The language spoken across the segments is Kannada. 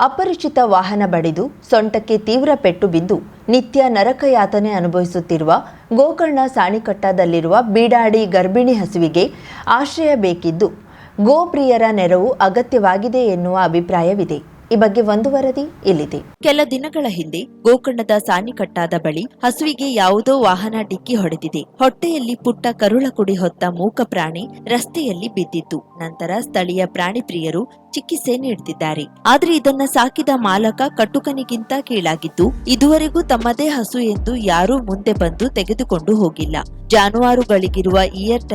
ಅಪರಿಚಿತ ವಾಹನ ಬಡಿದು ಸೊಂಟಕ್ಕೆ ತೀವ್ರ ಪೆಟ್ಟು ಬಿದ್ದು ನಿತ್ಯ ನರಕಯಾತನೆ ಅನುಭವಿಸುತ್ತಿರುವ ಗೋಕರ್ಣ ಸಾಣಿಕಟ್ಟದಲ್ಲಿರುವ ಬೀಡಾಡಿ ಗರ್ಭಿಣಿ ಹಸುವಿಗೆ ಆಶ್ರಯ ಬೇಕಿದ್ದು ಗೋಪ್ರಿಯರ ನೆರವು ಅಗತ್ಯವಾಗಿದೆ ಎನ್ನುವ ಅಭಿಪ್ರಾಯವಿದೆ. ಈ ಬಗ್ಗೆ ಒಂದು ವರದಿ ಇಲ್ಲಿದೆ. ಕೆಲ ದಿನಗಳ ಹಿಂದೆ ಗೋಕರ್ಣದ ಸಾಣಿಕಟ್ಟಾದ ಬಳಿ ಹಸುವಿಗೆ ಯಾವುದೋ ವಾಹನ ಡಿಕ್ಕಿ ಹೊಡೆದಿದೆ. ಹೊಟ್ಟೆಯಲ್ಲಿ ಪುಟ್ಟ ಕರುಳ ಕುಡಿ ಹೊತ್ತ ಮೂಕ ಪ್ರಾಣಿ ರಸ್ತೆಯಲ್ಲಿ ಬಿದ್ದಿತ್ತು. ನಂತರ ಸ್ಥಳೀಯ ಪ್ರಾಣಿ ಪ್ರಿಯರು ಚಿಕಿತ್ಸೆ ನೀಡುತ್ತಿದ್ದಾರೆ. ಆದ್ರೆ ಇದನ್ನ ಸಾಕಿದ ಮಾಲಕ ಕಟುಕನಿಗಿಂತ ಕೀಳಾಗಿದ್ದು ಇದುವರೆಗೂ ತಮ್ಮದೇ ಹಸು ಎಂದು ಯಾರೂ ಮುಂದೆ ಬಂದು ತೆಗೆದುಕೊಂಡು ಹೋಗಿಲ್ಲ. ಜಾನುವಾರುಗಳಿಗಿರುವ ಇಯರ್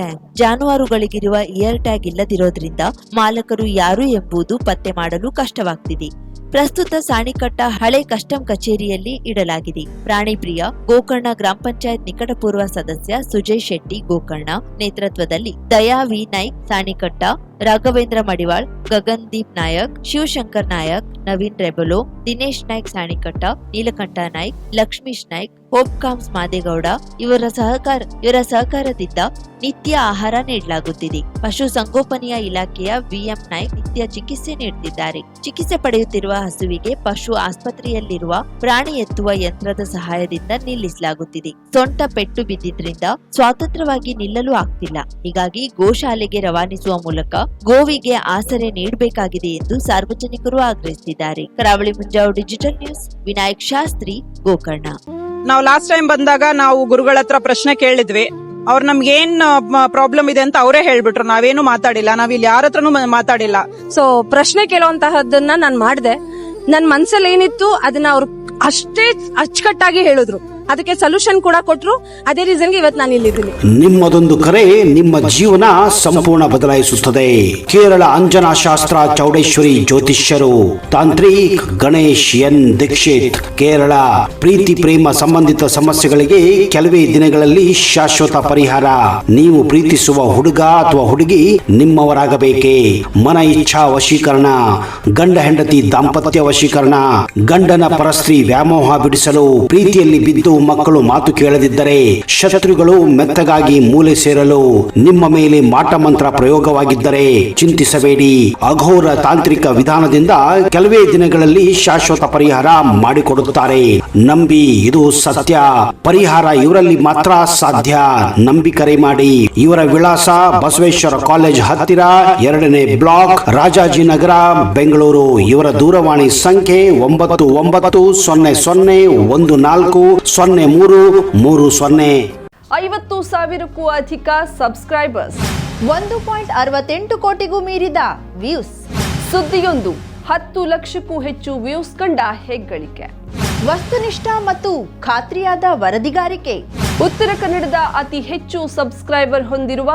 ಟ್ಯಾಗ್ ಇಲ್ಲದಿರೋದ್ರಿಂದ ಮಾಲಕರು ಯಾರು ಎಂಬುದು ಪತ್ತೆ ಮಾಡಲು ಕಷ್ಟವಾಗ್ತಿದೆ. ಪ್ರಸ್ತುತ ಸಾಣಿಕಟ್ಟ ಹಳೆ ಕಸ್ಟಂ ಕಚೇರಿಯಲ್ಲಿ ಇಡಲಾಗಿದೆ. ಪ್ರಾಣಿ ಪ್ರಿಯ ಗೋಕರ್ಣ ಗ್ರಾಮ ಪಂಚಾಯತ್ ನಿಕಟಪೂರ್ವ ಸದಸ್ಯ ಸುಜಯ್ ಶೆಟ್ಟಿ ಗೋಕರ್ಣ ನೇತೃತ್ವದಲ್ಲಿ ದಯಾ ವಿ ನಾಯ್ಕ್ ಸಾಣಿಕಟ್ಟ, ರಾಘವೇಂದ್ರ ಮಡಿವಾಳ್, ಗಗನ್ದೀಪ್ ನಾಯಕ್, ಶಿವಶಂಕರ್ ನಾಯಕ್, ನವೀನ್ ರೆಬಲೋ, ದಿನೇಶ್ ನಾಯ್ಕ್ ಸಾಣಿಕಟ್ಟ, ನೀಲಕಂಠ ನಾಯ್ಕ್, ಲಕ್ಷ್ಮೀಶ್ ನಾಯ್ಕ್, ಹೋಪ್ಕಾಮ್ಸ್ ಮಾದೇಗೌಡ ಇವರ ಸಹಕಾರದಿಂದ ನಿತ್ಯ ಆಹಾರ ನೀಡಲಾಗುತ್ತಿದೆ. ಪಶು ಸಂಗೋಪನೆಯ ಇಲಾಖೆಯ ವಿಎಂ ನಾಯ್ಕ್ ನಿತ್ಯ ಚಿಕಿತ್ಸೆ ನೀಡುತ್ತಿದ್ದಾರೆ. ಚಿಕಿತ್ಸೆ ಪಡೆಯುತ್ತಿರುವ ಹಸುವಿಗೆ ಪಶು ಆಸ್ಪತ್ರೆಯಲ್ಲಿರುವ ಪ್ರಾಣಿ ಎತ್ತುವ ಯಂತ್ರದ ಸಹಾಯದಿಂದ ನಿಲ್ಲಿಸಲಾಗುತ್ತಿದೆ. ಸೊಂಟ ಪೆಟ್ಟು ಬಿದ್ದಿದ್ರಿಂದ ಸ್ವಾತಂತ್ರ್ಯವಾಗಿ ನಿಲ್ಲಲು ಆಗ್ತಿಲ್ಲ. ಹೀಗಾಗಿ ಗೋಶಾಲೆಗೆ ರವಾನಿಸುವ ಮೂಲಕ ಗೋವಿಗೆ ಆಸರೆ ನೀಡಬೇಕಾಗಿದೆ ಎಂದು ಸಾರ್ವಜನಿಕರು ಆಗ್ರಹಿಸಿದ್ದಾರೆ. ಕರಾವಳಿ ಮುಂಜಾವು ಡಿಜಿಟಲ್ ನ್ಯೂಸ್, ವಿನಾಯಕ್ ಶಾಸ್ತ್ರಿ, ಗೋಕರ್ಣ. ನಾವು ಲಾಸ್ಟ್ ಟೈಮ್ ಬಂದಾಗ ನಾವು ಗುರುಗಳ ಹತ್ರ ಪ್ರಶ್ನೆ ಕೇಳಿದ್ವಿ. ಅವ್ರು ನಮ್ಗೆ ಏನ್ ಪ್ರಾಬ್ಲಮ್ ಇದೆ ಅಂತ ಅವರೇ ಹೇಳ್ಬಿಟ್ರು. ನಾವೇನು ಮಾತಾಡಿಲ್ಲ, ನಾವಿಲ್ಲಿ ಯಾರ ಹತ್ರನೂ ಮಾತಾಡಿಲ್ಲ. ಸೊ ಪ್ರಶ್ನೆ ಕೇಳುವಂತಹದ್ದನ್ನ ನಾನ್ ಮಾಡಿದೆ. ನನ್ ಮನ್ಸಲ್ಲಿ ಏನಿತ್ತು ಅದನ್ನ ಅವ್ರು ಅಷ್ಟೇ ಅಚ್ಚುಕಟ್ಟಾಗಿ ಹೇಳಿದ್ರು. ಅದಕ್ಕೆ ಸೊಲ್ಯೂಷನ್ ಕೂಡ ಕೊಟ್ರು. ಅದೇ ರೀಸನ್ಗೆ ಇವತ್ತು ನಾನು ಇಲ್ಲಿದ್ದೀನಿ. ನಿಮ್ಮದೊಂದು ಕರೆ ನಿಮ್ಮ ಜೀವನ ಸಂಪೂರ್ಣ ಬದಲಾಯಿಸುತ್ತದೆ. ಕೇರಳ ಅಂಜನಾ ಶಾಸ್ತ್ರ ಚೌಡೇಶ್ವರಿ ಜ್ಯೋತಿಷ್ಯರು ತಾಂತ್ರಿಕ್ ಗಣೇಶ್ ಎನ್ ದೀಕ್ಷಿತ್, ಕೇರಳ. ಪ್ರೀತಿ ಪ್ರೇಮ ಸಂಬಂಧಿತ ಸಮಸ್ಯೆಗಳಿಗೆ ಕೆಲವೇ ದಿನಗಳಲ್ಲಿ ಶಾಶ್ವತ ಪರಿಹಾರ. ನೀವು ಪ್ರೀತಿಸುವ ಹುಡುಗ ಅಥವಾ ಹುಡುಗಿ ನಿಮ್ಮವರಾಗಬೇಕೇ? ಮನ ಇಚ್ಛಾ ವಶೀಕರಣ, ಗಂಡ ಹೆಂಡತಿ ದಾಂಪತ್ಯ ವಶೀಕರಣ, ಗಂಡನ ಪರಸ್ತ್ರೀ ವ್ಯಾಮೋಹ ಬಿಡಿಸಲು, ಪ್ರೀತಿಯಲ್ಲಿ ಬಿದ್ದು ಮಕ್ಕಳು ಮಾತು ಕೇಳದಿದ್ದರೆ, ಶತ್ರುಗಳು ಮೆತ್ತಗಾಗಿ ಮೂಲೆ ಸೇರಲು, ನಿಮ್ಮ ಮೇಲೆ ಮಾಟ ಮಂತ್ರ ಪ್ರಯೋಗವಾಗಿದ್ದರೆ ಚಿಂತಿಸಬೇಡಿ. ಅಘೋರ ತಾಂತ್ರಿಕ ವಿಧಾನದಿಂದ ಕೆಲವೇ ದಿನಗಳಲ್ಲಿ ಶಾಶ್ವತ ಪರಿಹಾರ ಮಾಡಿಕೊಡುತ್ತಾರೆ. ನಂಬಿ, ಇದು ಸತ್ಯ. ಪರಿಹಾರ ಇವರಲ್ಲಿ ಮಾತ್ರ ಸಾಧ್ಯ. ನಂಬಿ ಕರೆ ಮಾಡಿ. ಇವರ ವಿಳಾಸ ಬಸವೇಶ್ವರ ಕಾಲೇಜ್ ಹತ್ತಿರ, 2ನೇ ಬ್ಲಾಕ್, ರಾಜಾಜಿನಗರ, ಬೆಂಗಳೂರು. ಇವರ ದೂರವಾಣಿ ಸಂಖ್ಯೆ 9914140330. 50,000ಕ್ಕೂ ಅಧಿಕ ಸಬ್ಸ್ಕ್ರೈಬರ್ಸ್, 1.68 ಕೋಟಿಗೂ ಮೀರಿದ ವ್ಯೂಸ್, ಸುದ್ದಿಯೊಂದು 10 ಲಕ್ಷಕ್ಕೂ ಹೆಚ್ಚು ವ್ಯೂಸ್ ಕಂಡ ಹೆಗ್ಗಳಿಕೆ, ವಸ್ತುನಿಷ್ಠ ಮತ್ತು ಖಾತ್ರಿಯಾದ ವರದಿಗಾರಿಕೆ, ಉತ್ತರ ಕನ್ನಡದ ಅತಿ ಹೆಚ್ಚು ಸಬ್ಸ್ಕ್ರೈಬರ್ ಹೊಂದಿರುವ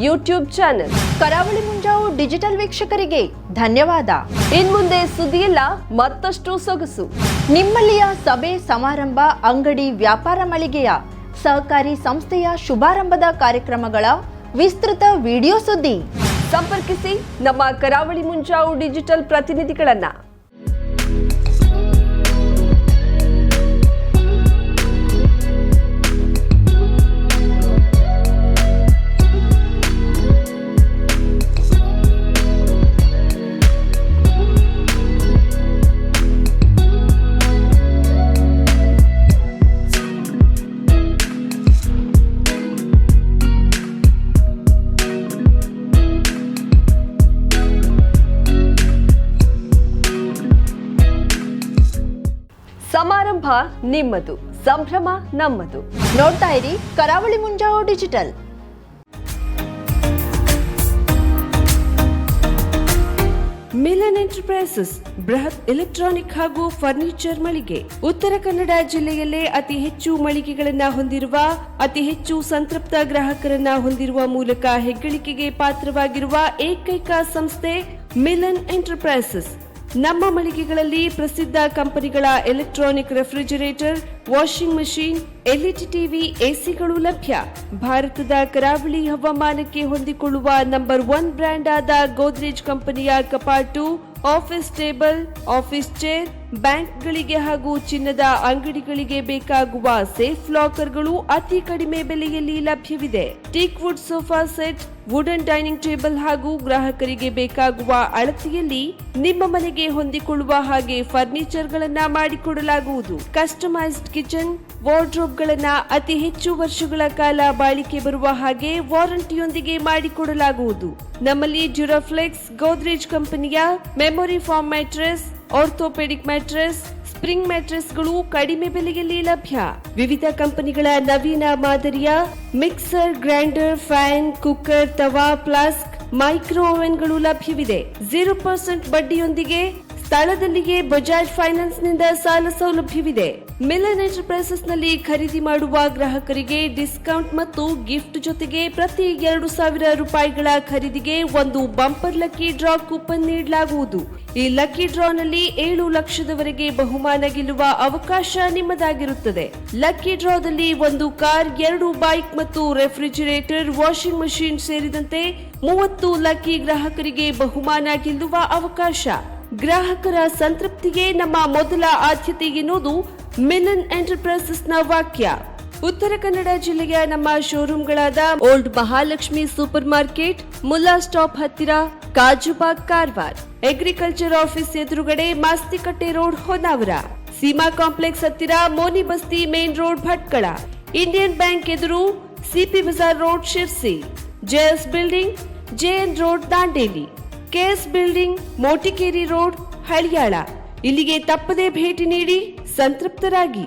ಯೂಟ್ಯೂಬ್ ಚಾನೆಲ್ ಕರಾವಳಿ ಮುಂಜಾವು ಡಿಜಿಟಲ್ ವೀಕ್ಷಕರಿಗೆ ಧನ್ಯವಾದ. ಇನ್ಮುಂದೆ ಸುದ್ದಿಯೆಲ್ಲ ಮತ್ತಷ್ಟು ಸೊಗಸು. ನಿಮ್ಮಲ್ಲಿಯ ಸಭೆ ಸಮಾರಂಭ, ಅಂಗಡಿ, ವ್ಯಾಪಾರ ಮಳಿಗೆಯ, ಸಹಕಾರಿ ಸಂಸ್ಥೆಯ ಶುಭಾರಂಭದ ಕಾರ್ಯಕ್ರಮಗಳ ವಿಸ್ತೃತ ವಿಡಿಯೋ ಸುದ್ದಿ. ಸಂಪರ್ಕಿಸಿ ನಮ್ಮ ಕರಾವಳಿ ಮುಂಜಾವು ಡಿಜಿಟಲ್ ಪ್ರತಿನಿಧಿಗಳನ್ನ. ಸಮಾರಂಭ ನಿಮ್ಮದು, ಸಂಭ್ರಮ ನಮ್ಮದು. ನೋಡ್ತಾ ಇರಿ ಕರಾವಳಿ ಮುಂಜಾವು ಡಿಜಿಟಲ್. ಮಿಲನ್ ಎಂಟರ್ಪ್ರೈಸಸ್ ಬೃಹತ್ ಎಲೆಕ್ಟ್ರಾನಿಕ್ ಹಾಗೂ ಫರ್ನಿಚರ್ ಮಳಿಗೆ. ಉತ್ತರ ಕನ್ನಡ ಜಿಲ್ಲೆಯಲ್ಲೇ ಅತಿ ಹೆಚ್ಚು ಮಳಿಗೆಗಳನ್ನ ಹೊಂದಿರುವ, ಅತಿ ಹೆಚ್ಚು ಸಂತೃಪ್ತ ಗ್ರಾಹಕರನ್ನ ಹೊಂದಿರುವ ಮೂಲಕ ಹೆಗ್ಗಳಿಕೆಗೆ ಪಾತ್ರವಾಗಿರುವ ಏಕೈಕ ಸಂಸ್ಥೆ ಮಿಲನ್ ಎಂಟರ್ಪ್ರೈಸಸ್. ನಮ್ಮ ಮಳಿಗೆಗಳಲ್ಲಿ ಪ್ರಸಿದ್ಧ ಕಂಪನಿಗಳ electronic refrigerator, washing machine, LED TV, ಎಸಿಗಳು ಲಭ್ಯ. ಭಾರತದ ಕರಾವಳಿ ಹವಾಮಾನಕ್ಕೆ ಹೊಂದಿಕೊಳ್ಳುವ ನಂಬರ್ 1 ಬ್ರ್ಯಾಂಡ್ ಆದ ಗೋದ್ರೇಜ್ ಕಂಪನಿಯ ಕಪಾಟು, ಆಫೀಸ್ ಟೇಬಲ್, ಆಫೀಸ್ ಚೇರ್, ಬ್ಯಾಂಕ್ಗಳಿಗೆ ಹಾಗೂ ಚಿನ್ನದ ಅಂಗಡಿಗಳಿಗೆ ಬೇಕಾಗುವ ಸೇಫ್ ಲಾಕರ್ಗಳು ಅತಿ ಕಡಿಮೆ ಬೆಲೆಯಲ್ಲಿ ಲಭ್ಯವಿದೆ. Teak wood sofa set, wooden dining table ಹಾಗೂ ಗ್ರಾಹಕರಿಗೆ ಬೇಕಾಗುವ ಅಳತೆಯಲ್ಲಿ ನಿಮ್ಮ ಮನೆಗೆ ಹೊಂದಿಕೊಳ್ಳುವ ಹಾಗೆ ಫರ್ನಿಚರ್ಗಳನ್ನ ಮಾಡಿಕೊಡಲಾಗುವುದು. ಕಸ್ಟಮೈಸ್ಡ್ ಕಿಚನ್ ವಾರ್ಡ್ರೋಬ್ಗಳನ್ನ ಅತಿ ಹೆಚ್ಚು ವರ್ಷಗಳ ಕಾಲ ಬಾಳಿಕೆ ಬರುವ ಹಾಗೆ ವಾರಂಟಿಯೊಂದಿಗೆ ಮಾಡಿಕೊಡಲಾಗುವುದು. ನಮ್ಮಲ್ಲಿ ಡ್ಯೂರಾಫ್ಲೆಕ್ಸ್, ಗೋದ್ರೇಜ್ ಕಂಪನಿಯ memory foam mattress, orthopedic mattress, spring ಮ್ಯಾಟ್ರೆಸ್ಗಳು ಕಡಿಮೆ ಬೆಲೆಯಲ್ಲಿ ಲಭ್ಯ. ವಿವಿಧ ಕಂಪನಿಗಳ ನವೀನ ಮಾದರಿಯ mixer, grinder, fan, cooker, tawa, flask, micro ಓವೆನ್ಗಳು ಲಭ್ಯವಿದೆ. 0% ಬಡ್ಡಿಯೊಂದಿಗೆ ಸ್ಥಳದಲ್ಲಿಯೇ ಬಜಾಜ್ ಫೈನಾನ್ಸ್ ನಿಂದ ಸಾಲ ಸೌಲಭ್ಯವಿದೆ. ಮಿಲನ್ ಎಂಟರ್ಪ್ರೈಸಸ್ ನಲ್ಲಿ ಖರೀದಿ ಮಾಡುವ ಗ್ರಾಹಕರಿಗೆ ಡಿಸ್ಕೌಂಟ್ ಮತ್ತು ಗಿಫ್ಟ್ ಜೊತೆಗೆ ಪ್ರತಿ 2,000 ರೂಪಾಯಿಗಳ ಖರೀದಿಗೆ ಒಂದು ಬಂಪರ್ ಲಕ್ಕಿ ಡ್ರಾ ಕೂಪನ್ ನೀಡಲಾಗುವುದು. ಈ ಲಕ್ಕಿ ಡ್ರಾನಲ್ಲಿ 7 ಲಕ್ಷದವರೆಗೆ ಬಹುಮಾನ ಗೆಲ್ಲುವ ಅವಕಾಶ ನಿಮ್ಮದಾಗಿರುತ್ತದೆ. ಲಕ್ಕಿ ಡ್ರಾದಲ್ಲಿ 1 ಕಾರ್, 2 ಬೈಕ್ ಮತ್ತು ರೆಫ್ರಿಜಿರೇಟರ್, ವಾಷಿಂಗ್ ಮಷಿನ್ ಸೇರಿದಂತೆ 30 ಲಕ್ಕಿ ಗ್ರಾಹಕರಿಗೆ ಬಹುಮಾನ ಗೆಲ್ಲುವ ಅವಕಾಶ. ಗ್ರಾಹಕರ ಸಂತೃಪ್ತಿಗೆ ನಮ್ಮ ಮೊದಲ ಆದ್ಯತೆ ಎನ್ನುವುದು ಮಿಲನ್ ಎಂಟರ್ಪ್ರೈಸಸ್ನ ವಾಕ್ಯ. ಉತ್ತರ ಕನ್ನಡ ಜಿಲ್ಲೆಯ ನಮ್ಮ ಶೋರೂಮ್ಗಳಾದ old Mahalakshmi super market, Mulla stop ಹತ್ತಿರ, ಕಾಜುಬಾಗ್, ಕಾರವಾರ, ಅಗ್ರಿಕಲ್ಚರ್ ಆಫೀಸ್ ಎದುರುಗಡೆ, ಮಾಸ್ತಿಕಟ್ಟೆ ರೋಡ್, ಹೊನ್ನಾವರ, ಸೀಮಾ ಕಾಂಪ್ಲೆಕ್ಸ್ ಹತ್ತಿರ, Moni Basti main road, Bhatkal, Indian bank ಎದುರು, CP Bazar road, Sirsi, JS building, JN road, Dandeli, KS building, Motikeri road, Haliyal. ಇಲ್ಲಿಗೆ ತಪ್ಪದೇ ಭೇಟಿ ನೀಡಿ ಸಂತೃಪ್ತರಾಗಿ.